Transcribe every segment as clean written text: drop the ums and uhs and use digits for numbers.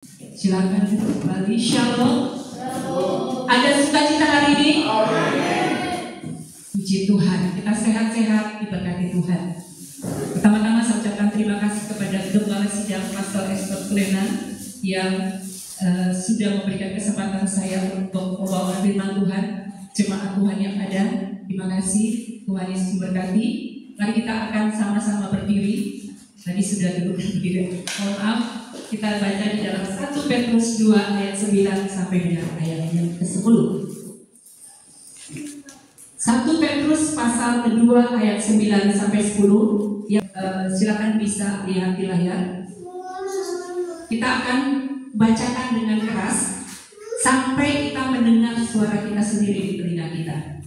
Silakan kembali. Shalom. Ada sukacita hari ini? Puji Tuhan, kita sehat-sehat diberkati Tuhan. Pertama-tama saya ucapkan terima kasih kepada Gembala Sidang Pastor Esther Kulena yang sudah memberikan kesempatan saya untuk membawa firman Tuhan, jemaat Tuhan yang ada. Terima kasih, Tuhan Yesus memberkati. Mari kita akan sama-sama berdiri. Tadi sudah duduk berdiri. Mohon maaf, kita baca di dalam 1 Petrus 2 ayat 9 sampai dengan ayat yang ke-10. 1 Petrus pasal kedua ayat 9 sampai 10. Ya, silakan bisa lihat di layar. Kita akan bacakan dengan keras sampai kita mendengar suara kita sendiri di telinga kita.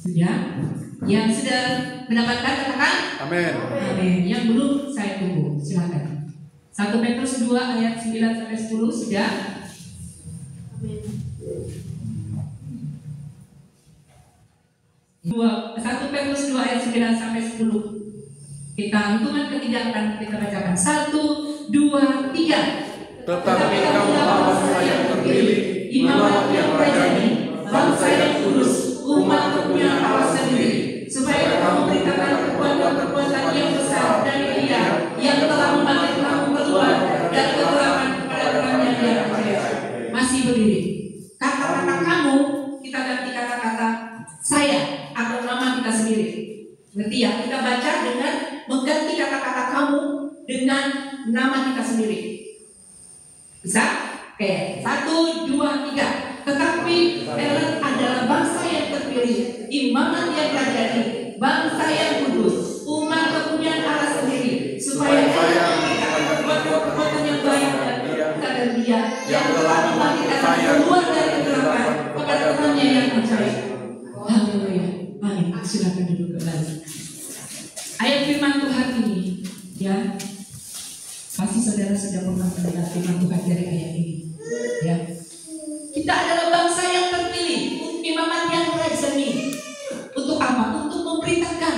Sudah? Yang sudah mendapatkan katakan amin. Amin. Yang belum saya tunggu. Silakan. 1 Petrus 2 ayat 9 sampai 10 sudah? Amin. 1 Petrus 2 ayat 9 sampai 10. Kita hitungan ketiga akan kita bacakan. 1, 2, 3. Tetapi kamu bangsa yang terpilih, imamat yang rajani, bangsa yang kudus, umat kepunyaan Allah sendiri, supaya kamu memberitakan perbuatan-perbuatan yang besar dari Dia yang telah memanggil kamu keluar dan kegelapan kepada terangnya Dia percaya. Masih berdiri. Kata-kata kamu kita ganti kata-kata saya atau nama kita sendiri. Ngerti ya? Kita baca dengan mengganti kata-kata kamu dengan nama kita sendiri. Bisa? Oke, 1, 2, 3. Tetapi kalian adalah bangsa yang terpilih, imamat yang rajani, bangsa yang kudus, umat kepunyaan Allah sendiri, supaya kalian memberitakan perbuatan-perbuatan yang baik dan Dia yang telah membangkitkan keluar dari kegelapan kepada terangnya yang percaya. Haleluya. Amin. Silakan duduk kembali. Ayat firman Tuhan ini, ya, pasti saudara sudah pernah mendengar firman Tuhan dari ayat ini. Ya, kita adalah bangsa yang terpilih, imamat yang rajani. Untuk apa? Untuk memberitakan,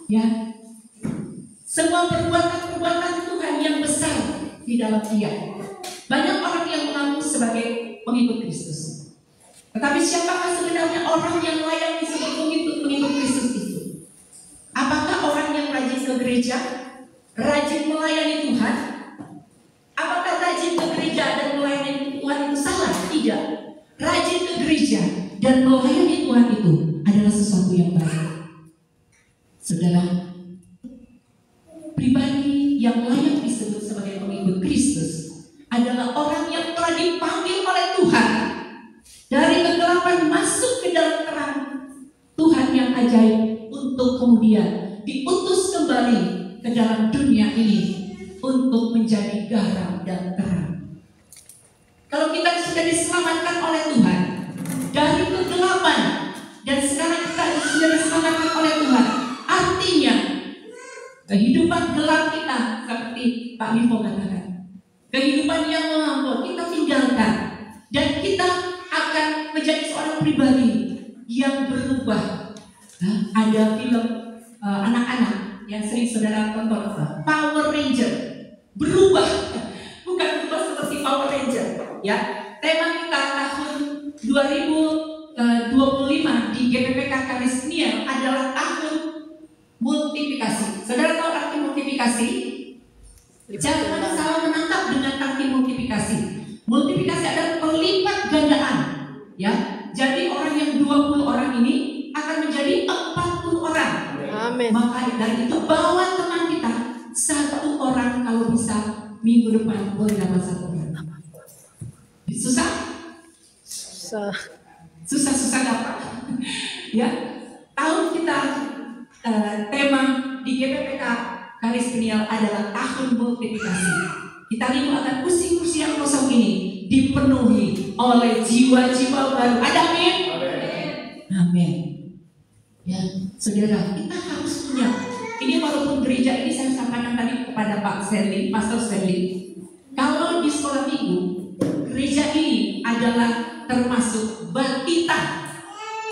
ya, semua perbuatan-perbuatan Tuhan yang besar di dalam Dia. Banyak orang yang mengaku sebagai pengikut Kristus, tetapi siapakah sebenarnya orang yang layak disebut pengikut Kristus itu? Apakah orang yang rajin ke gereja, rajin melayani Tuhan? Apakah rajin ke gereja dan melayani Tuhan itu salah? Tidak. Rajin ke gereja dan melayani Tuhan itu adalah sesuatu yang baik. Saudara, pribadi yang layak disebut sebagai pengikut Kristus adalah orang yang telah dipanggil oleh Tuhan dari kegelapan masuk ke dalam terang Tuhan yang ajaib, untuk kemudian diutus kembali ke dalam dunia ini untuk menjadi garam dan terang. Kalau kita sudah diselamatkan oleh Tuhan dari kegelapan dan sekarang kita sudah diselamatkan oleh Tuhan, artinya kehidupan gelap kita seperti Pak Mifo katakan, kehidupan yang melampau kita tinggalkan dan kita akan menjadi seorang pribadi yang berubah. Ada film anak-anak yang sering saudara tonton, Power Ranger, berubah, bukan berubah seperti Power Ranger. Ya, tema kita tahun 2025 di GPPK Karisnia adalah tahun multiplikasi. Saudara tahu arti multiplikasi? Jangan salah menangkap dengan arti multiplikasi. Multiplikasi adalah pelipat gandaan. Ya, jadi orang yang 20 orang ini akan menjadi 40 orang. Amin. Maka dari itu bawa teman kita satu orang, kalau bisa minggu depan boleh dapat satu orang. Susah? Susah dapat. Ya, tahun kita tema di GPPK Karisnia adalah tahun multiplikasi. Kita rindu akan kursi-kursi yang kosong ini dipenuhi oleh jiwa-jiwa baru. Ada amin? Amin. Ya, saudara, kita harus punya. Ini walaupun gereja ini saya sampaikan tadi kepada Pak Stanley, Pastor Stanley. Kalau di sekolah minggu, gereja ini adalah termasuk batita.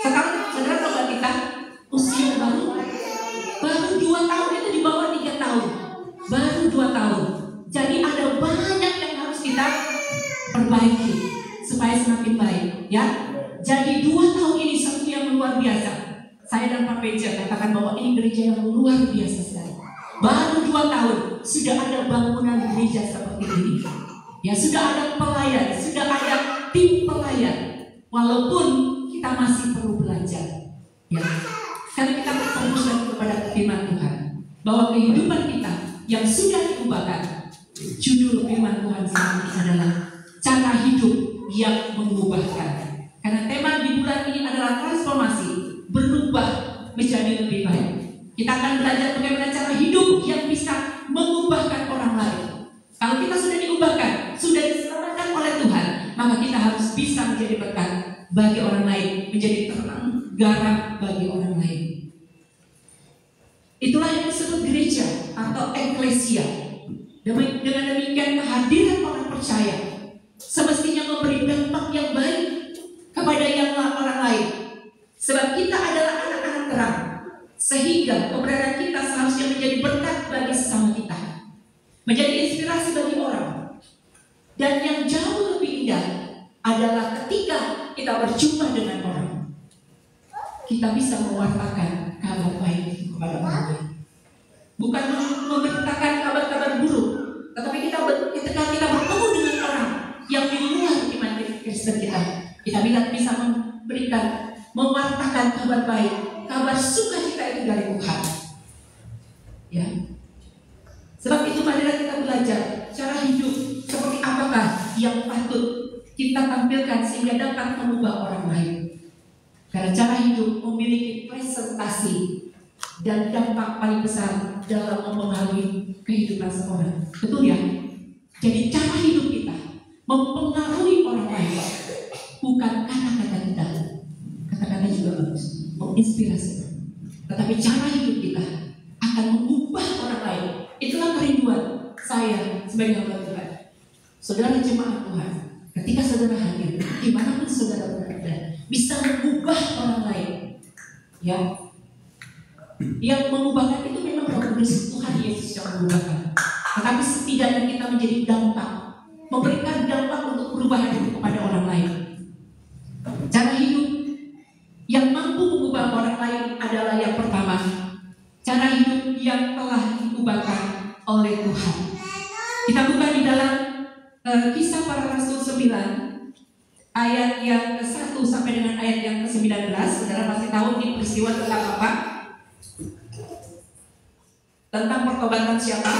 Sekarang saudara tahu batita? Usia baru 2 tahun, itu di bawah 3 tahun. Baru 2 tahun. Jadi ada banyak yang harus kita perbaiki supaya semakin baik, ya. Jadi 2 tahun ini satu yang luar biasa. Saya dan Pak Peja katakan bahwa ini gereja yang luar biasa sekali. Baru 2 tahun sudah ada bangunan gereja seperti ini. Ya, sudah ada pelayan, sudah ada tim pelayan. Walaupun kita masih perlu belajar, ya. Karena kita berfokus kepada firman Tuhan, bahwa kehidupan kita yang sudah diubahkan. Judul firman Tuhan saat ini adalah cara hidup yang mengubahkan. Karena tema di bulan ini adalah transformasi, berubah menjadi lebih baik. Kita akan belajar bagaimana cara hidup yang bisa mengubahkan orang lain. Kalau kita sudah diubahkan, sudah diselamatkan oleh Tuhan, maka kita harus bisa menjadi berkat bagi orang lain, menjadi terang garam bagi orang lain. Itulah yang disebut gereja atau eklesia. Dengan demikian kehadiran orang percaya semestinya memberi dampak yang baik kepada orang lain. Sebab kita adalah anak-anak terang, sehingga keberadaan kita seharusnya menjadi berkat bagi sesama kita, menjadi inspirasi bagi orang. Dan yang jauh lebih indah adalah ketika kita berjumpa dengan orang, kita bisa mewartakan kabar baik kepada orang lain. Bukan memberitakan kabar-kabar buruk, tetapi ketika kita bertemu dengan orang yang di luar iman Kristen kita bisa memberikan, mewartakan kabar baik, kabar sukacita itu dari Tuhan. Ya. Sebab itu marilah kita belajar cara hidup seperti apakah yang patut kita tampilkan sehingga dapat mengubah orang lain. Karena cara hidup memiliki presentasi dan dampak paling besar dalam mempengaruhi kehidupan seorang. Betul ya? Jadi cara hidup kita mempengaruhi orang lain, bukan kata-kata kita. Kata-kata juga bagus, menginspirasi. Tetapi cara hidup kita akan mengubah orang lain. Itulah kerinduan saya sebagai hamba Tuhan. Saudara jemaat Tuhan, ketika saudara hadir, dimanapun saudara berada, bisa mengubah orang lain. Ya, yang mengubahkan itu memang Roh Kudus Tuhan Yesus yang mengubahkan. Tetapi setidaknya kita menjadi dampak, memberikan dampak untuk perubahan itu kepada orang lain. Cara hidup yang mampu mengubah orang lain adalah yang pertama, cara hidup yang telah diubahkan oleh Tuhan. Kita buka di dalam Kisah Para Rasul 9 ayat yang ke-1 sampai dengan ayat yang ke-19. Saudara pasti tahu ini peristiwa tentang apa? Tentang pertobatan siapa?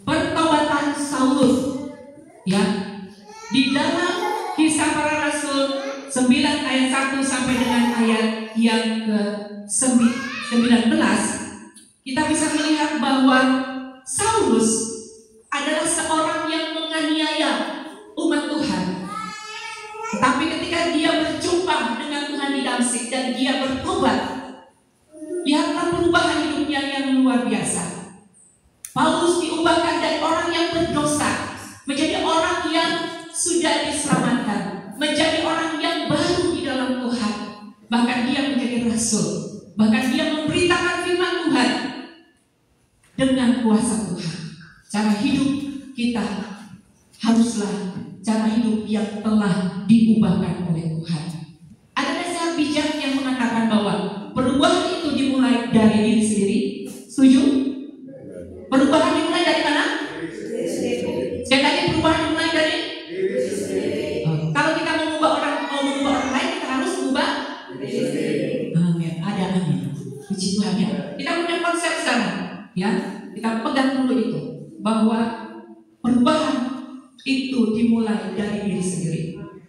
Pertobatan Saulus. Ya. Di dalam Kisah Para Rasul 9 ayat 1 sampai dengan ayat yang ke-19, kita bisa melihat bahwa Saulus adalah seorang yang menganiaya umat Tuhan. Tetapi ketika dia berjumpa dengan Tuhan di Damsyik dan dia bertobat, lihatlah perubahan hidupnya yang luar biasa. Paulus diubahkan dari orang yang berdosa menjadi orang yang sudah diselamatkan, menjadi orang yang baru di dalam Tuhan. Bahkan dia menjadi rasul, bahkan dia memberitakan firman Tuhan dengan kuasa Tuhan. Cara hidup kita haruslah cara hidup yang telah diubahkan oleh Tuhan. Ada nasihat bijak yang mengatakan bahwa perubahan itu dimulai dari diri sendiri. Setuju? Perubahan dimulai dari mana? Sekali lagi, perubahan dimulai dari diri sendiri. Kalau kita mau mengubah orang lain, kita harus mengubah diri sendiri. Amin. Ada amin. Puji Tuhan ya. Kita punya konsep sekarang, ya. Kita pegang dulu itu, bahwa perubahan itu dimulai dari diri sendiri.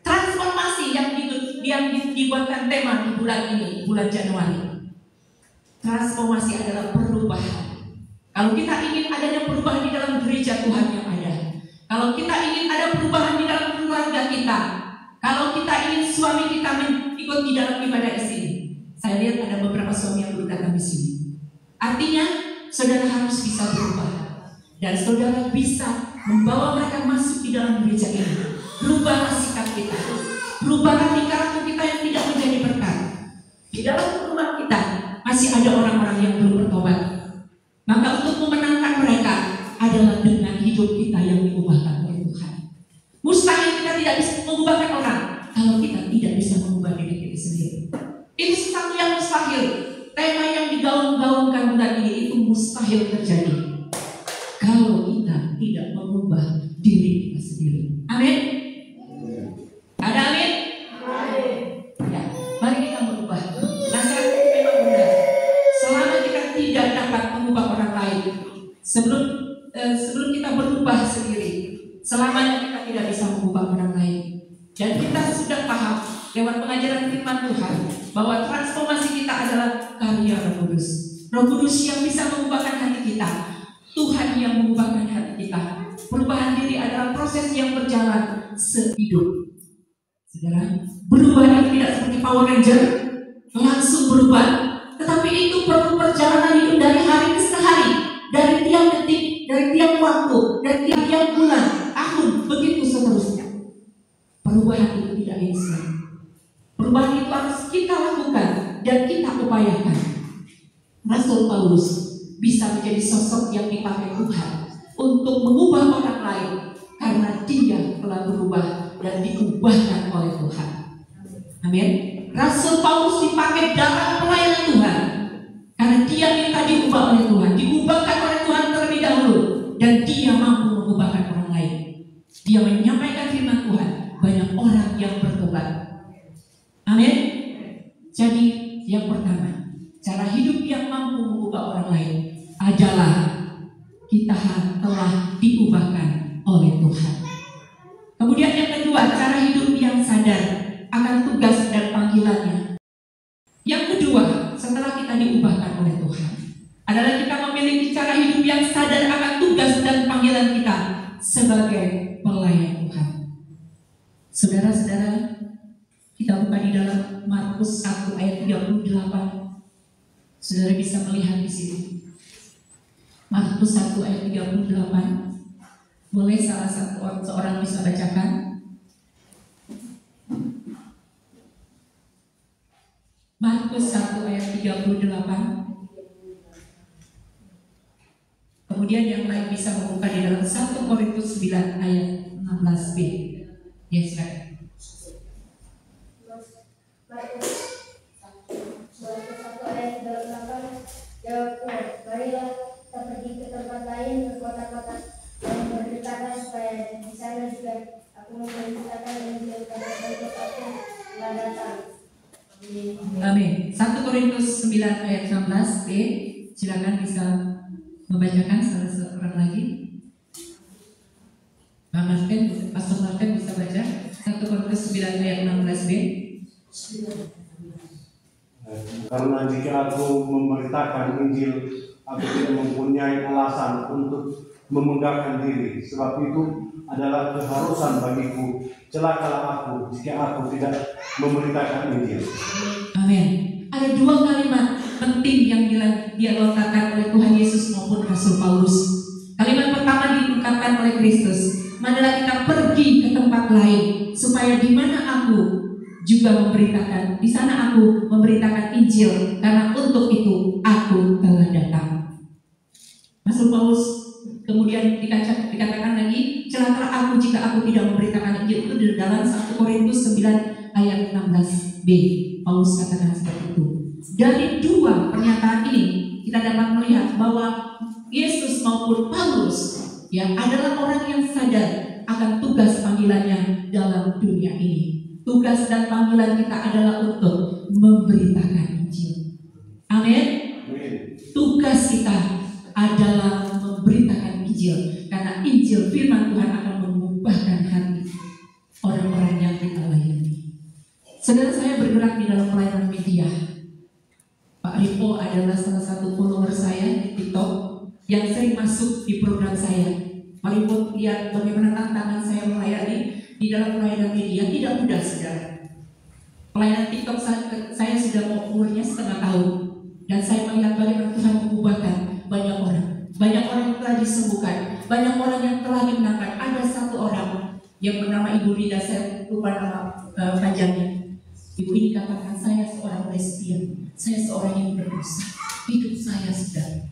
Transformasi yang dibuatkan tema di bulan ini, bulan Januari. Transformasi adalah perubahan. Kalau kita ingin adanya perubahan di dalam gereja Tuhan yang ada, kalau kita ingin ada perubahan di dalam keluarga kita, kalau kita ingin suami kita ikut di dalam ibadah di sini, saya lihat ada beberapa suami yang belum datang di sini. Artinya, saudara harus bisa berubah. Dan saudara bisa membawa mereka masuk di dalam gereja ini. Berubahlah sikap kita, berubahlah tingkah kita yang tidak menjadi berkat. Di dalam rumah kita masih ada orang-orang yang belum bertobat. Maka untuk memenangkan mereka adalah dengan hidup kita yang diubahkan oleh Tuhan. merubah diri kita sendiri. Amin. Ada amin? Ya, mari kita merubah. Nasihat memang benar. Selama kita tidak dapat mengubah orang lain, sebelum kita berubah sendiri, selamanya kita tidak bisa mengubah orang lain. Dan kita sudah paham lewat pengajaran firman Tuhan bahwa transformasi kita adalah karya Roh Kudus. Roh Kudus yang bisa mengubahkan hati kita. Tuhan yang mengubahkan hati kita. Perubahan diri adalah proses yang berjalan sehidup. Saudara, berubah itu tidak seperti Power Ranger, langsung berubah. Tetapi itu perlu perjalanan hidup dari hari ke hari, dari tiap detik, dari tiap waktu, dari tiap bulan, tahun, begitu seterusnya. Perubahan itu tidak instan. Perubahan itu harus kita lakukan dan kita upayakan. Rasul Paulus bisa menjadi sosok yang dipakai Tuhan untuk mengubah orang lain karena dia telah berubah dan diubahkan oleh Tuhan. Amin. Rasul Paulus dipakai dalam pelayanan Tuhan karena dia minta diubah oleh Tuhan, diubahkan oleh Tuhan terlebih dahulu, dan dia mampu mengubahkan orang lain. Dia menyampaikan firman Tuhan, banyak orang yang bertobat. Amin. Jadi yang pertama, cara hidup yang mampu mengubah orang lain adalah kita telah diubahkan oleh Tuhan. Kemudian yang kedua, cara hidup yang sadar akan tugas dan panggilannya. Yang kedua, setelah kita diubahkan oleh Tuhan, adalah kita memiliki cara hidup yang sadar akan tugas dan panggilan kita sebagai pelayan Tuhan. Saudara-saudara, kita buka di dalam Markus 1 ayat 38. Saudara bisa melihat di sini. Markus 1 ayat 38. Boleh seorang bisa bacakan? Markus 1 ayat 38. Kemudian yang lain bisa membuka di dalam 1 Korintus 9 ayat 16b. Yes, right. Markus 1 ayat 38. Jawab Tuhan, marilah kita pergi ke tempat lain, ke kota-kota dan memberitakan supaya di sana juga aku memberitakan Injil kepada bangsa-bangsa telah datang. Amin. 1 Korintus 9 ayat 16b. Silakan bisa membacakan salah seorang lagi. Pak Martin, Pastor Martin bisa baca 1 Korintus 9 ayat 16b. Karena jika aku memberitakan Injil, aku tidak mempunyai alasan untuk memegahkan diri. Sebab itu adalah keharusan bagiku. Celakalah aku jika aku tidak memberitakan Injil. Amin. Ada dua kalimat penting yang dia lontarkan oleh Tuhan Yesus maupun Rasul Paulus. Kalimat pertama diungkapkan oleh Kristus, marilah kita pergi ke tempat lain supaya di mana aku juga memberitakan, di sana aku memberitakan Injil, karena untuk itu aku telah datang. Rasul Paulus kemudian dikatakan lagi, celakalah aku jika aku tidak memberitakan Injil. Itu di dalam 1 Korintus 9 ayat 16b. Paulus katakan seperti itu. Dari dua pernyataan ini kita dapat melihat bahwa Yesus maupun Paulus yang adalah orang yang sadar akan tugas panggilannya dalam dunia ini. Tugas dan panggilan kita adalah untuk memberitakan Injil. Amin. Tugas kita adalah memberitakan Injil, karena Injil firman Tuhan akan mengubahkan hati orang-orang yang kita layani. Saudara, saya bergerak di dalam pelayanan media. Pak Ripo adalah salah satu follower saya di TikTok yang sering masuk di program saya. Pak Ripo lihat bagaimana tantangan saya melayani di dalam pelayanan media. Tidak mudah, saudara. Pelayanan TikTok saya sudah umurnya setengah tahun, dan saya melihat bagaimana Tuhan mengubahkan banyak orang. Banyak orang yang telah disembuhkan, banyak orang yang telah dimenangkan. Ada satu orang yang bernama Ibu Rida, saya lupa nama panjangnya. Ibu ini katakan, saya seorang lesbian, saya seorang yang berdosa, hidup saya sudah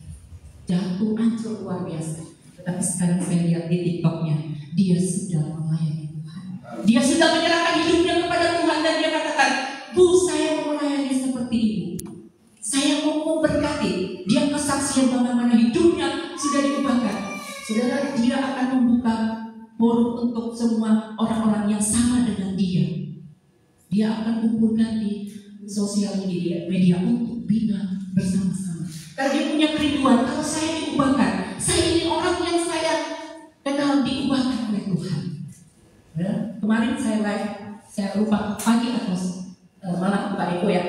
jatuh hancur luar biasa. Tetapi sekarang saya lihat di TikToknya, dia sudah melayani Tuhan. Dia sudah menyerahkan hidupnya kepada Tuhan, dan dia katakan, Bu, saya mau melayani seperti ibu. Saya mau memberkati. Dia kesaksian bagaimana hidupnya sudah diubahkan. Saudara, dia akan membuka forum untuk semua orang-orang yang sama dengan dia. Dia akan kumpulkan di sosial media untuk bina bersama-sama. Karena dia punya kerinduan, kalau saya diubahkan, saya ini orang yang saya kenal diubahkan oleh Tuhan. Ya, kemarin saya live, saya lupa pagi atau malam Pak Eko ya,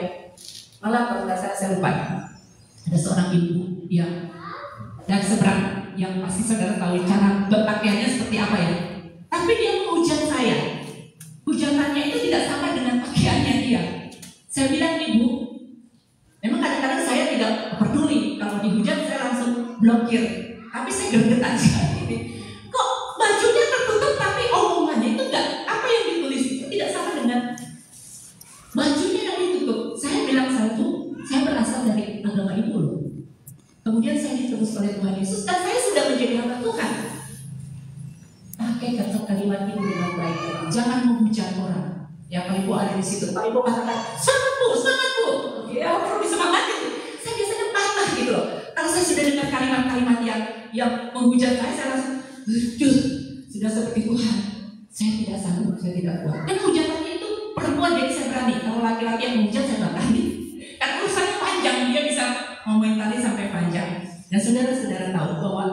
malam kalau nggak salah saya lupa. Ada seorang ibu yang dari seberang, yang pasti saudara tahu cara berpakaiannya seperti apa ya. Tapi dia menghujat saya. Hujatannya itu tidak sama dengan pakaiannya dia. Saya bilang, ibu, memang kadang-kadang saya tidak peduli kalau dihujat, saya langsung blokir. Tapi saya gerget aja. Kok bajunya tertutup tapi omongannya itu enggak, apa yang ditulis itu tidak sama dengan bajunya yang ditutup. Saya bilang, saya berasal dari agama ibu loh. Kemudian saya ditebus oleh Tuhan Yesus dan saya sudah menjadi hamba Tuhan. Pakai kata kalimat ibu dengan baik. Jangan menghujat orang. Ya, Pak Ibu ada di situ. Pak Ibu katakan, semangat bu, semangat bu. Ya, perlu disemangatin. Saya biasanya patah gitu loh. Kalau saya sudah dengar kalimat-kalimat yang menghujat saya langsung, sudah seperti Tuhan. Saya tidak sanggup, saya tidak kuat. Karena hujatannya itu perempuan, jadi saya berani. Kalau laki-laki yang menghujat saya nggak berani. Karena urusannya panjang, dia bisa komentari sampai panjang. Dan saudara-saudara tahu bahwa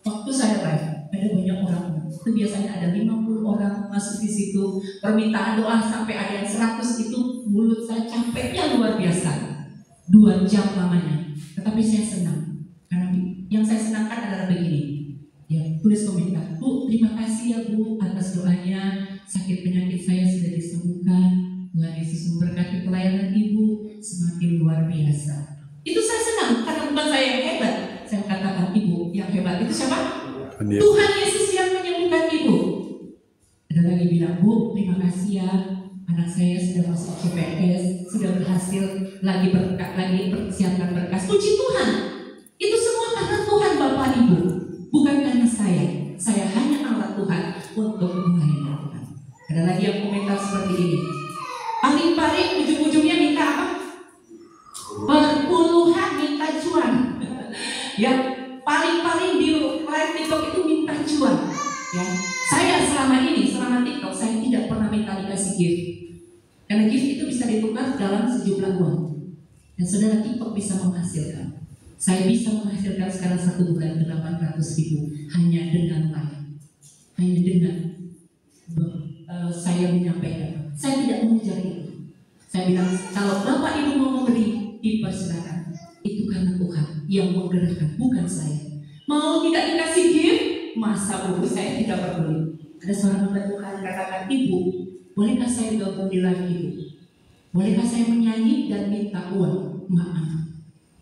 waktu saya live ada banyak orang. Itu biasanya ada 50 orang masuk di situ. Permintaan doa sampai ada yang 100, itu mulut saya capeknya luar biasa. 2 jam lamanya. Tetapi saya senang. Karena yang saya senangkan adalah begini. Ya, tulis komentar. Bu, terima kasih ya Bu atas doanya. Sakit penyakit saya sudah disembuhkan. Tuhan Yesus memberkati pelayanan Ibu semakin luar biasa. Itu saya senang karena bukan saya yang hebat. Saya katakan Ibu yang hebat itu siapa? Tuhan Yesus yang menyembuhkan Ibu. Ada lagi bilang, Bu, terima kasih ya, anak saya sudah masuk CPS, sudah berhasil lagi persiapkan berkas. Puji Tuhan. Itu semua karena Tuhan Bapak Ibu, bukan karena saya. Saya hanya alat Tuhan untuk melayani Tuhan. Ada lagi yang komentar seperti ini. Paling-paling ujung-ujungnya minta apa? Perpuluhan, minta cuan. Ya, paling-paling di live TikTok itu minta cuan. Ya, saya selama TikTok saya tidak pernah minta dikasih gift. Karena gift itu bisa ditukar dalam sejumlah uang. Dan saudara, TikTok bisa menghasilkan. Saya bisa menghasilkan sekarang 1 bulan 800.000 hanya dengan live, hanya dengan saya menyampaikan. Saya tidak mengejar itu. Saya bilang, kalau Bapak Ibu mau memberi, dipersilakan. Itu karena Tuhan yang menggerakkan, bukan saya. Mau tidak dikasih gift, masa Bu, saya tidak peduli. Ada seorang hamba Tuhan katakan, Ibu, bolehkah saya gabung di live Ibu? Bolehkah saya menyanyi dan minta uang? Maaf,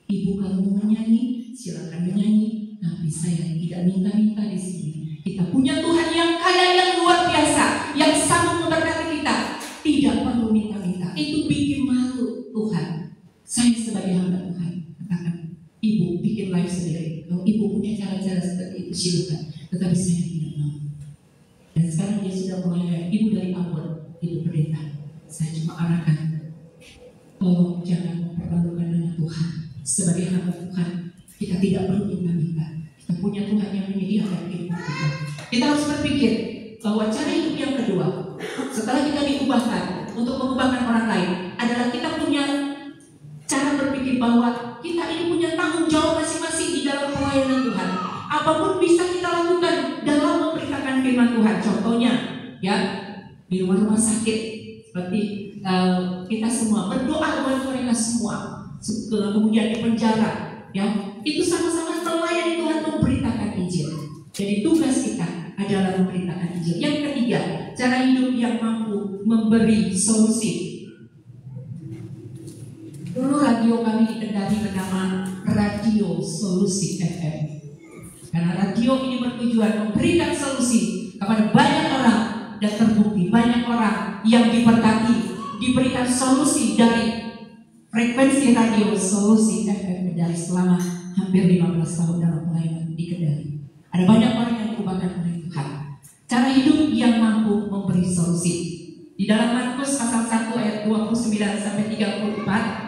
Ibu kalau mau menyanyi, silakan menyanyi. Tapi saya tidak minta-minta di sini. Kita punya Tuhan yang kaya, yang luar biasa, yang sanggup memberkati kita. Tidak perlu minta-minta. Itu bikin malu Tuhan. Saya sebagai hamba Tuhan katakan, Ibu bikin live sendiri. Kalau Ibu punya cara-cara seperti itu, silakan. Tetapi saya tidak mau. Dan sekarang dia sudah mulai, Ibu dari Ambon, Ibu pendeta. Saya cuma arahkan, tolong jangan mempermalukan nama Tuhan. Sebagai hamba Tuhan, kita tidak perlu minta-minta. Kita punya Tuhan yang menyediakan hidup kita. Kita harus berpikir bahwa cara hidup yang kedua, setelah kita diubahkan untuk mengubahkan orang lain, adalah kita punya cara berpikir bahwa kita ini punya tanggung jawab masing-masing di dalam pelayanan Tuhan. Apapun bisa kita lakukan dalam memberitakan firman Tuhan. Contohnya, ya, di rumah-rumah sakit, seperti kita semua berdoa buat mereka semua. Kemudian di penjara, ya, itu sama-sama melayani Tuhan, memberitakan Injil. Jadi tugas kita adalah memberitakan Injil. Yang ketiga, cara hidup yang mampu memberi solusi. Dulu radio kami di Kendari bernama Radio Solusi FM. Karena radio ini bertujuan memberikan solusi kepada banyak orang, dan terbukti banyak orang yang diberkati, diberikan solusi dari frekuensi Radio Solusi FM Kendari selama hampir 15 tahun dalam pelayanan di Kendari. Ada banyak orang yang diubahkan oleh Tuhan. Cara hidup yang mampu memberi solusi. Di dalam Markus pasal 1 ayat 29 sampai 34.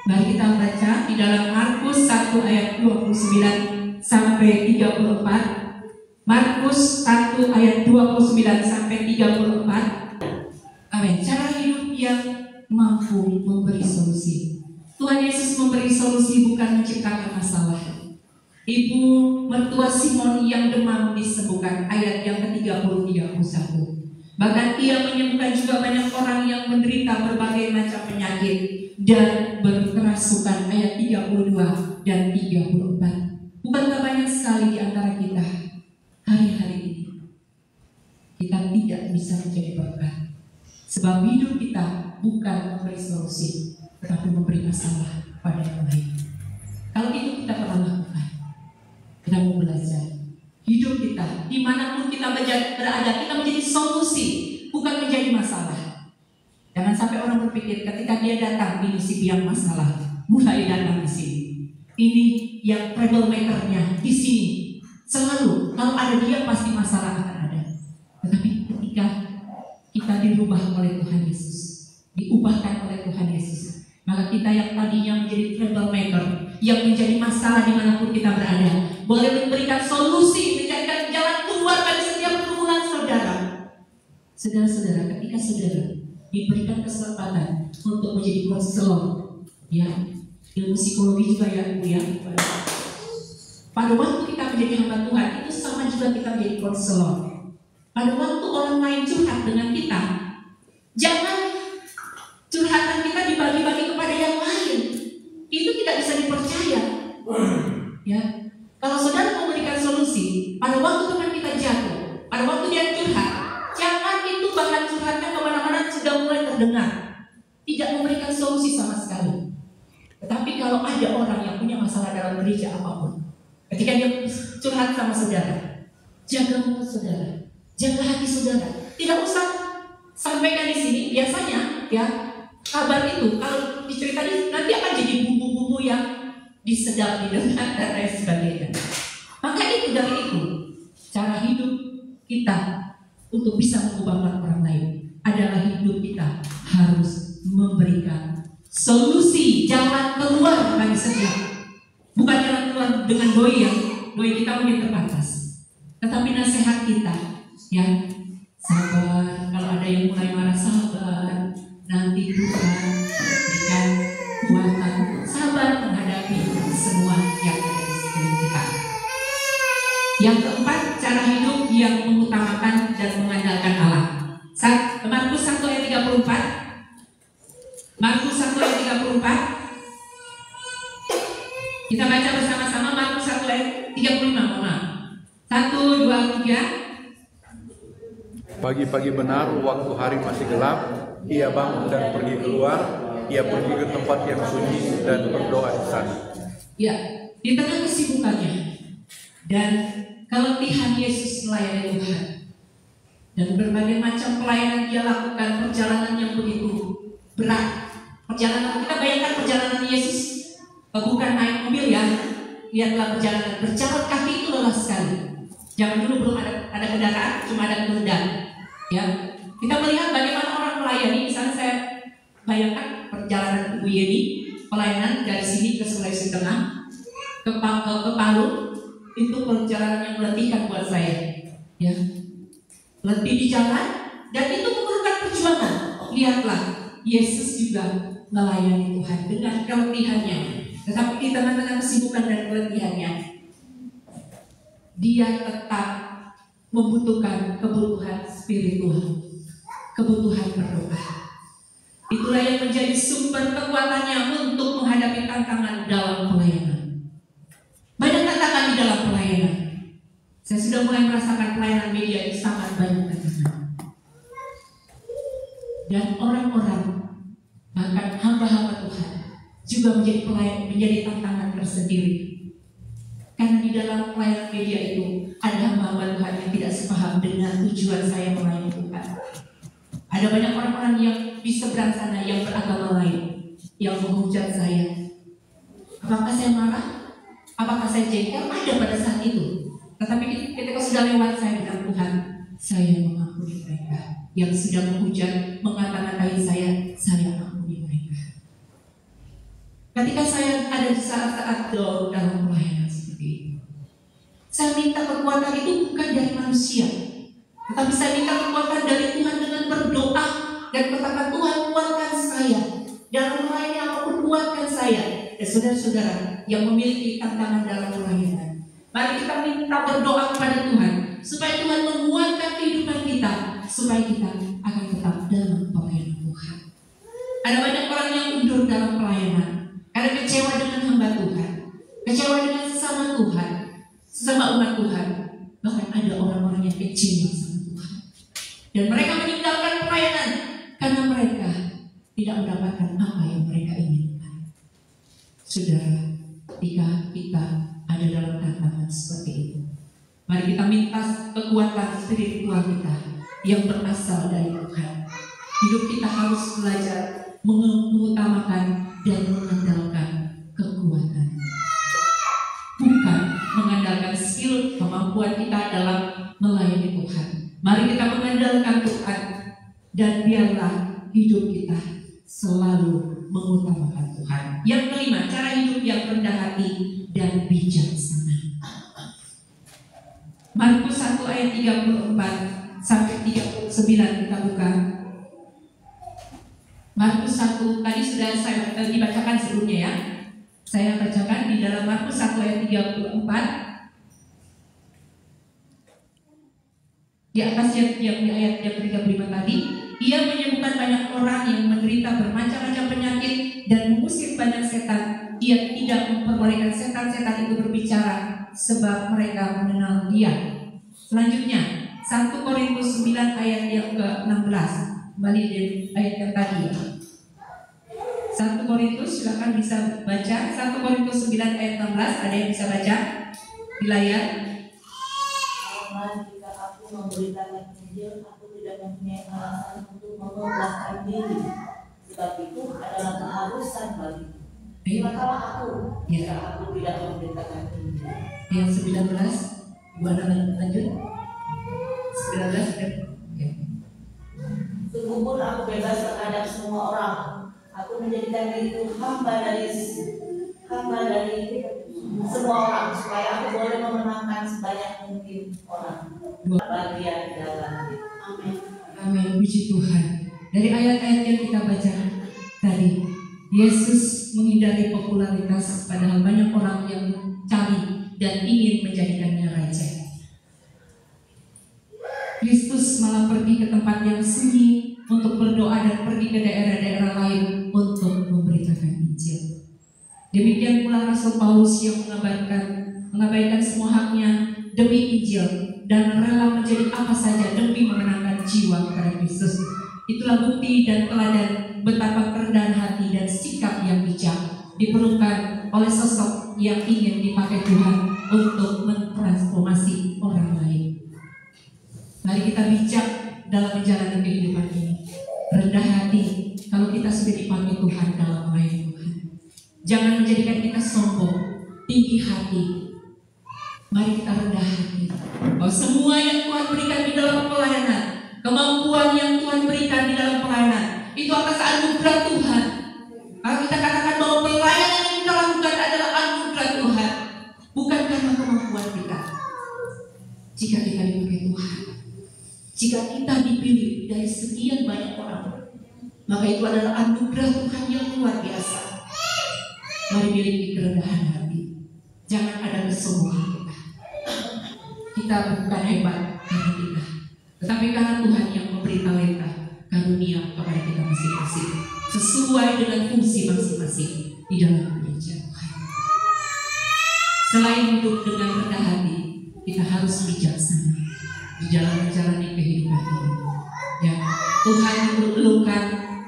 Mari kita baca di dalam Markus 1 ayat 29 sampai 34. Markus 1 ayat 29 sampai 34. Amin. Cara hidup yang mampu memberi solusi. Tuhan Yesus memberi solusi, bukan menciptakan masalah. Ibu mertua Simon yang demam disembuhkan, ayat yang ke-30-31. Bahkan ia menyembuhkan juga banyak orang yang menderita berbagai macam penyakit dan berkerasukan, ayat 32 dan 34. Bukankah banyak sekali di antara kita hari-hari ini kita tidak bisa menjadi berkat, sebab hidup kita bukan memberi solusi, tetapi memberi masalah pada yang lain. Kalau itu kita pernah lakukan, kita mau belajar hidup kita dimanapun kita berada, kita menjadi solusi, bukan menjadi masalah. Jangan sampai orang berpikir ketika dia datang ini si biang masalah, mulai datang di sini. Ini yang troublemakernya di sini. Selalu kalau ada dia pasti masalah akan ada. Tetapi ketika kita dirubah oleh Tuhan Yesus, diubahkan oleh Tuhan Yesus, maka kita yang tadinya menjadi troublemaker, yang menjadi masalah dimanapun kita berada, boleh memberikan solusi, menjadikan jalan keluar bagi setiap pergumulan saudara. Saudara-saudara, ketika saudara diberikan kesempatan untuk menjadi konselor, ya, ilmu psikologi juga ya, Ibu ya. Pada waktu kita menjadi hamba Tuhan, itu sama juga kita menjadi konselor. Pada waktu orang lain curhat dengan kita, jangan curhatan kita dibagi-bagi kepada yang lain. Itu tidak bisa dipercaya. Ya, kalau saudara mau memberikan solusi, pada waktu teman kita jatuh, pada waktu dia curhat, jangan itu bahkan curhatnya kemana-mana sudah mulai terdengar. Tidak memberikan solusi sama sekali. Tetapi kalau ada orang yang punya masalah dalam gereja apapun, ketika dia curhat sama saudara, jaga mulut saudara, jaga hati saudara. Tidak usah sampaikan di sini. Biasanya, ya, kabar itu kalau diceritain nanti akan jadi bumbu-bumbu yang disedap didengar dan lain sebagainya. Maka itu dari itu cara hidup kita untuk bisa mengubahkan orang lain adalah hidup kita harus memberikan solusi, jalan keluar bagi setiap. Bukan jalan keluar dengan doi yang doi kita mungkin terbatas, tetapi nasihat kita, ya, sabar. Kalau ada yang mulai marah, sabar. Nanti Tuhan berikan kekuatan sabar menghadapi semua yang ada di sekeliling kita. Yang keempat, cara hidup yang mengutamakan dan mengandalkan Allah. Markus 1 ayat 34. Markus 1 ayat 34. Kita baca bersama-sama Markus 1 ayat 35. Maaf. 1, 2, 3. Pagi-pagi benar, waktu hari masih gelap, ia bangun dan pergi keluar. Ia pergi ke tempat yang sunyi dan berdoa di sana. Ya, di tengah kesibukannya dan keletihan Yesus melayani Tuhan dan berbagai macam pelayanan dia lakukan, perjalanan yang begitu berat. Perjalanan, kita bayangkan perjalanan Yesus bukan naik mobil ya. Lihatlah perjalanan, berjalan kaki itu lelah sekali. Zaman dulu belum ada kendaraan, cuma ada kuda. Ya, kita melihat bagaimana orang melayani. Misalnya saya bayangkan perjalanan Ibu Yeni, pelayanan dari sini ke Sulawesi Tengah, ke Palu, itu perjalanan yang meletihkan buat saya. Ya, letih di jalan dan itu memerlukan perjuangan. Lihatlah, Yesus juga melayani Tuhan dengan keletihannya, tetapi di tengah-tengah kesibukan dan keletihannya, dia tetap membutuhkan kebutuhan spiritual, kebutuhan berdoa. Itulah yang menjadi sumber kekuatannya untuk menghadapi tantangan dalam pelayanan. Banyak tantangan di dalam pelayanan. Saya sudah mulai merasakan pelayanan media ini sangat banyak tantangan. Dan orang-orang, bahkan hamba-hamba Tuhan, juga menjadi pelayan, menjadi tantangan tersendiri. Karena di dalam pelayanan media itu ada hamba-hamba Tuhan yang tidak sepaham dengan tujuan saya melayani Tuhan. Ada banyak orang-orang yang di seberang sana yang beragama lain yang menghujat saya. Apakah saya marah? Apakah saya jengkel? Ada pada saat itu. Tetapi ketika sudah lewat, saya bilang, Tuhan, saya mengampuni mereka. Yang sudah menghujat, mengata-ngatai saya ampuni mereka. Ketika saya ada di saat-saat down dalam pelayanan seperti itu, Saya minta kekuatan itu bukan dari manusia, tetapi saya minta kekuatan dari Tuhan dengan berdoa dan katakan, Tuhan kuatkan saya dalam melayani apapun, kuatkan saya. Dan saudara-saudara yang memiliki tantangan dalam pelayanan, mari kita minta berdoa kepada Tuhan supaya Tuhan menguatkan kehidupan kita, supaya kita akan tetap dalam pelayanan Tuhan. Ada banyak orang yang mundur dalam pelayanan karena kecewa dengan hamba Tuhan, kecewa dengan sesama Tuhan, sesama umat Tuhan. Bahkan ada orang-orang yang kecewa sama Tuhan, dan mereka meninggalkan pelayanan karena mereka tidak mendapatkan apa yang mereka inginkan. Saudara, ketika kita ada dalam tantangan seperti itu, mari kita minta kekuatan spiritual kita yang berasal dari Tuhan. Hidup kita harus belajar mengutamakan dan mengandalkan kekuatan, bukan mengandalkan skill, kemampuan kita dalam melayani Tuhan. Mari kita mengandalkan Tuhan, dan biarlah hidup kita selalu mengutamakan Tuhan. Yang kelima, cara hidup yang rendah hati dan bijaksana. Markus 1 ayat 34 sampai 39 kita buka. Markus 1 tadi sudah saya dibacakan sebelumnya ya. Saya bacakan di dalam Markus 1 ayat 34. Di atas yang di ayat yang 35 tadi, ia menyembuhkan banyak orang yang menderita bermacam-macam penyakit dan mengusir banyak setan. Ia tidak memperbolehkan setan-setan itu berbicara, sebab mereka mengenal Dia. Selanjutnya 1 Korintus 9 ayat yang ke-16. Kembali dari ayat yang tadi ya. 1 Korintus, silakan bisa baca 1 Korintus 9 ayat 16. Ada yang bisa baca di layar? Jika aku memberitakan Injil, aku tidak mempunyai alasan untuk mengoblakkan diri, sebab itu adalah keharusan bagiku. Celakalah aku jika aku tidak memberitakan Injil. Yang 19, lanjut. 19 ya. Sungguh pun aku bebas terhadap semua orang. Aku menjadikan diriku hamba dari semua orang, supaya aku boleh memenangkan sebanyak mungkin orang. Bagian dalam. Amin. Amin. Puji Tuhan. Dari ayat-ayat yang kita baca tadi, Yesus menghindari popularitas, padahal banyak orang yang cari dan ingin menjadikannya raja. Kristus malah pergi ke tempat yang sunyi untuk berdoa dan pergi ke daerah-daerah lain untuk memberitakan Injil. Demikian pula Rasul Paulus yang mengabaikan semua haknya demi Injil dan rela menjadi apa saja demi memenangkan jiwa kepada Kristus. Itulah bukti dan teladan betapa kerendahan hati dan sikap yang bijak diperlukan oleh sosok yang ingin dipakai Tuhan untuk mentransformasi orang lain. Mari kita bijak dalam menjalani kehidupan ini. Rendah hati kalau kita sudah dipakai Tuhan dalam melayani Tuhan. Jangan menjadikan kita sombong, tinggi hati. Mari kita rendah hati bahwa semua yang Tuhan berikan di dalam pelayanan, kemampuan yang Tuhan berikan di dalam pelayanan, itu atas anugerah Tuhan. Kalau kita katakan bahwa pelayanan yang kita lakukan adalah anugerah Tuhan, bukan karena kemampuan kita. Jika kita dipakai Tuhan, jika kita dipilih dari sekian banyak orang, maka itu adalah anugerah Tuhan yang luar biasa. Mari miliki kerendahan hati. Jangan ada kesombongan kita. Kita bukan hebat karena kita, tetapi karena Tuhan yang memberi talenta, karunia kepada kita masing-masing, sesuai dengan fungsi masing-masing di dalam gereja Tuhan. Selain hidup dengan rendah hati, kita harus bijaksana di dalam menjalani kehidupan ini. Ya, Tuhan mengeluhkan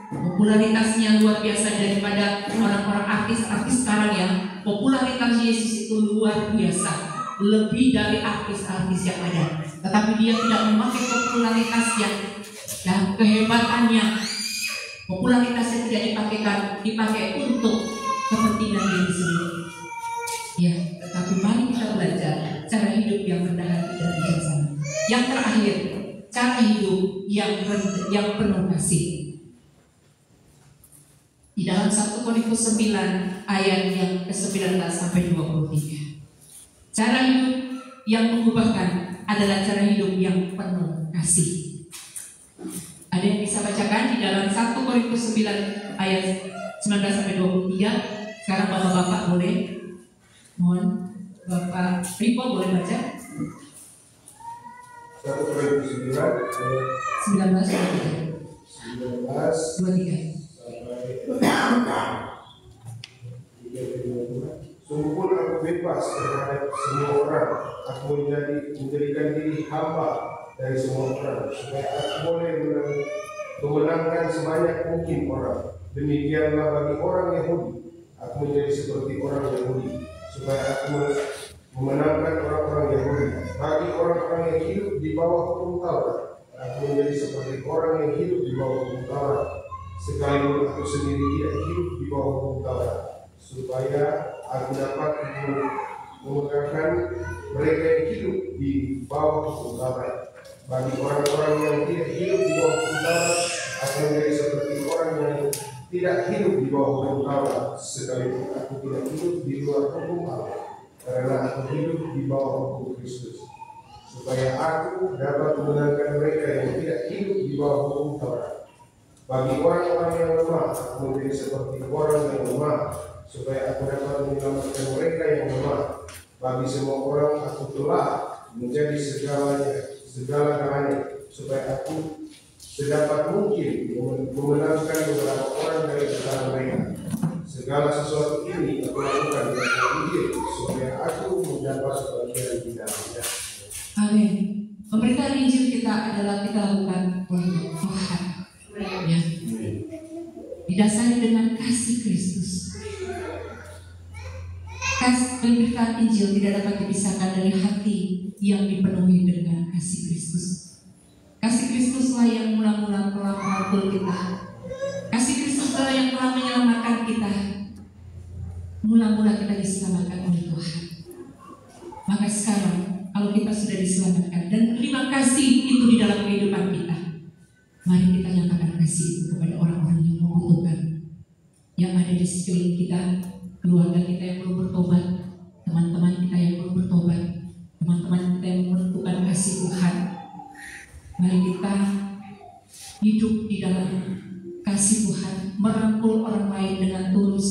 popularitasnya luar biasa daripada orang-orang artis-artis sekarang yang popularitas Yesus itu luar biasa, lebih dari artis-artis yang ada. Tetapi dia tidak memakai popularitasnya dan kehebatannya. Popularitasnya tidak dipakai untuk kepentingan diri sendiri. Ya, tetapi mari kita belajar cara hidup yang rendah hati dan bijaksana. Yang terakhir, cara hidup yang penuh kasih. Di dalam 1 Korintus 9 ayat yang ke-19 sampai 23. Cara hidup yang mengubahkan adalah cara hidup yang penuh kasih. Ada yang bisa bacakan di dalam 1 Korintus 9 ayat 19-23. Sekarang bapak-bapak boleh, mohon Bapak Ripo boleh baca. 1 Korintus 9 ayat 19 23. Sungguh aku bebas terhadap semua orang. Aku menjadikan diri hamba dari semua orang, supaya aku boleh memenangkan sebanyak mungkin orang. Demikianlah bagi orang Yahudi, aku menjadi seperti orang Yahudi, supaya aku memenangkan orang-orang Yahudi. Bagi orang-orang yang hidup di bawah hukum Taurat, aku menjadi seperti orang yang hidup di bawah hukum Taurat, sekalipun aku sendiri tidak hidup di bawah hukum Taurat, supaya aku dapat memegahkan mereka yang hidup di bawah hukum Taurat. Bagi orang-orang yang tidak hidup di bawah hukum Taurat, aku menjadi seperti orang yang tidak hidup di bawah hukum Taurat, sekalipun aku tidak hidup di luar hukum Allah, karena aku hidup di bawah hukum Kristus, supaya aku dapat memenangkan mereka yang tidak hidup di bawah hukum Taurat. Bagi orang-orang yang lemah, aku menjadi seperti orang yang lemah, supaya aku dapat menyelamatkan mereka yang lemah. Bagi semua orang aku telah menjadi segala-galanya, supaya aku sedapat mungkin memenangkan beberapa orang dari antara mereka. Segala sesuatu ini aku lakukan dengan Injil, supaya aku mendapat bagian di dalamnya. Amin. Pemberitaan Injil kita adalah kita lakukan untuk Tuhan. Ya. Didasari dengan kasih Kristus. Pemberitaan Injil tidak dapat dipisahkan dari hati yang dipenuhi dengan kasih Kristus. Kasih Kristuslah yang mula-mula telah merangkul kita. Kasih Kristuslah yang telah menyelamatkan kita. Mula-mula kita diselamatkan oleh Tuhan. Maka sekarang kalau kita sudah diselamatkan dan terima kasih itu di dalam kehidupan kita, mari kita nyatakan kasih itu kepada orang-orang yang membutuhkan, yang ada di sekeliling kita, keluarga kita yang belum bertobat, teman-teman kita yang belum bertobat, teman-teman kita yang membutuhkan kasih Tuhan. Mari kita hidup di dalam kasih Tuhan, merangkul orang lain dengan tulus,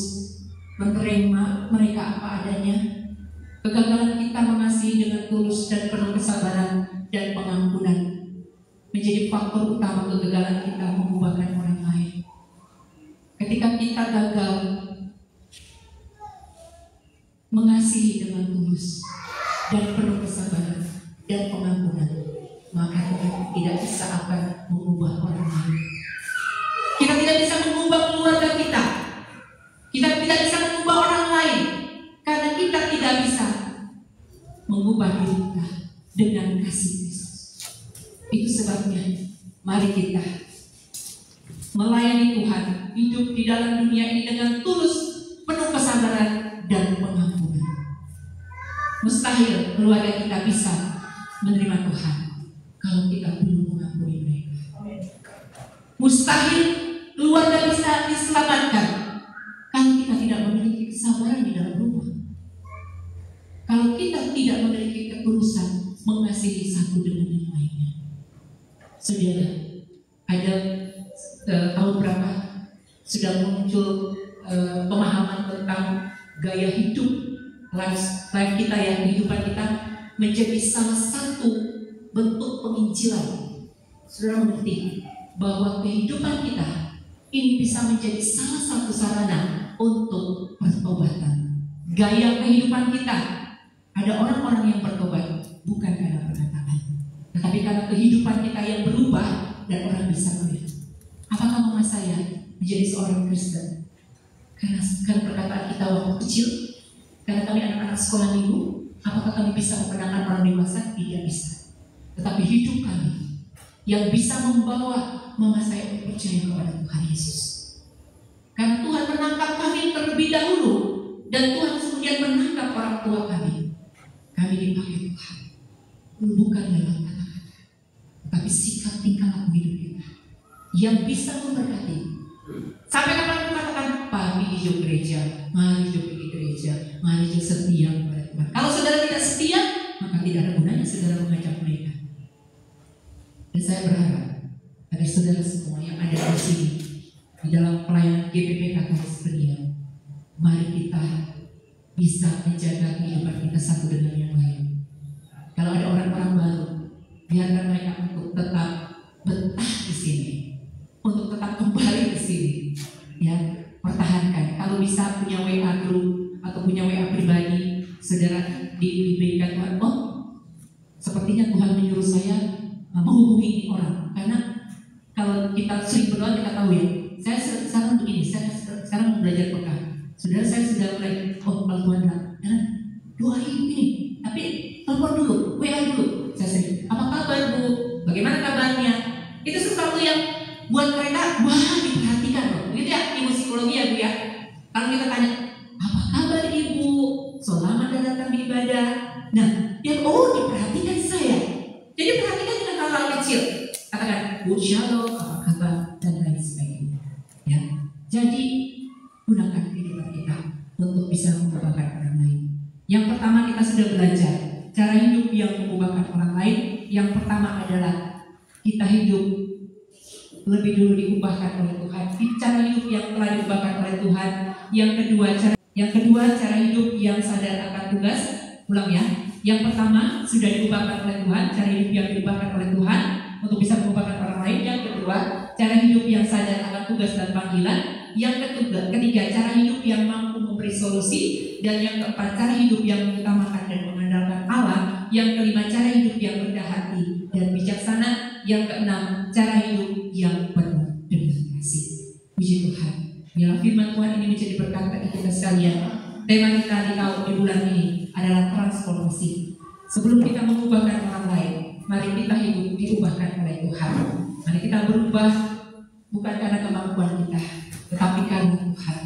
menerima mereka apa adanya. Kegagalan kita mengasihi dengan tulus dan penuh kesabaran dan pengampunan menjadi faktor utama kegagalan kita mengubahkan orang lain. Ketika kita gagal mengasihi dengan tulus dan penuh kesabaran dan pengampunan, maka kita tidak bisa akan mengubah orang lain. Kita tidak bisa mengubah keluarga kita. Kita tidak bisa mengubah orang lain karena kita tidak bisa mengubah diri kita dengan kasih Kristus. Itu sebabnya mari kita melayani Tuhan, hidup di dalam dunia ini dengan tulus, penuh kesabaran dan pengampunan. Mustahil keluarga kita bisa menerima Tuhan kalau kita belum mengampuni mereka. Mustahil keluarga bisa diselamatkan kalau kita tidak memiliki kesabaran di dalam rumah. Kalau kita tidak memiliki ketulusan mengasihi satu dengan yang lainnya. Saudara, ada tahun berapa sudah muncul pemahaman tentang gaya hidup life kita, yang kehidupan kita menjadi salah satu bentuk penginjilan. Saudara mengerti bahwa kehidupan kita ini bisa menjadi salah satu sarana untuk pertobatan. Gaya kehidupan kita, ada orang-orang yang bertobat bukan karena perkataan, tetapi karena kehidupan kita yang berubah dan orang bisa melihat. Apakah mama saya menjadi seorang Kristen karena perkataan kita waktu kecil, karena kami anak-anak sekolah minggu? Apakah kami bisa membenarkan orang dewasa? Tidak bisa. Tetapi hidup kami yang bisa membawa mama saya untuk percaya kepada Tuhan Yesus. Karena Tuhan menangkap kami terlebih dahulu, dan Tuhan kemudian menangkap orang tua kami. Kami dipakai Tuhan, bukan dalam kata-kata, tetapi sikap tingkah laku hidup kita yang bisa memberkati. Sampai kapan kita katakan, Pak, hidup gereja, mari hidup di gereja, mari hidup setia kepada Tuhan. Kalau saudara tidak setia, maka tidak ada Dan saya berharap agar saudara semua yang ada di sini di dalam pelayanan GPPK Garis Setia, mari kita bisa menjaga kehidupan kita satu dengan yang lain. Kalau ada orang-orang baru, biarkan mereka untuk tetap betah di sini, untuk tetap kembali ke sini. Ya, pertahankan. Kalau bisa punya WA group atau punya WA pribadi, saudara diberikan Tuhan. Oh, sepertinya Tuhan menyuruh saya menghubungi orang. Karena kalau kita sering berdoa kita tahu ya. Saya sekarang begini, saya sekarang mau belajar peka. Saudara saya sudah mulai, oh kalau Tuhan bilang, doain ini, tapi telepon dulu, WA dulu. Saya sering, apa kabar Bu? Bagaimana kabarnya? Itu sesuatu yang buat mereka, wah diperhatikan loh. Begitu ya, ilmu psikologi ya Bu ya. Kalau kita tanya, apa kabar Ibu? Selamat datang di ibadah. Nah, dia oh diperhatikan saya. Jadi perhatikan dengan hal-hal kecil. Katakan, Bu Shalom, apa kabar? Dan lain sebagainya. Ya, jadi gunakan kehidupan kita untuk bisa mengubahkan orang lain. Yang pertama kita sudah belajar cara hidup yang mengubahkan orang lain. Yang pertama adalah kita hidup lebih dulu diubahkan oleh Tuhan. Cara hidup yang telah diubahkan oleh Tuhan. Yang kedua cara hidup yang sadar akan tugas. Ulang ya. Yang pertama sudah diubahkan oleh Tuhan, cara hidup yang diubahkan oleh Tuhan untuk bisa mengubahkan orang lain. Yang kedua, cara hidup yang sadar akan tugas dan panggilan. Yang ketiga, cara hidup yang mampu memberi solusi. Dan yang keempat, cara hidup yang mengutamakan dan mengandalkan Allah. Yang kelima, cara hidup yang rendah hati dan bijaksana. Yang keenam, cara hidup yang penuh dengan kasih. Puji Tuhan. Biarlah firman Tuhan ini menjadi berkat bagi kita sekalian. Tema kita di bulan ini adalah transformasi. Sebelum kita mengubahkan orang lain, mari kita hidup diubahkan oleh Tuhan. Mari kita berubah bukan karena kemampuan kita, tetapi karena Tuhan.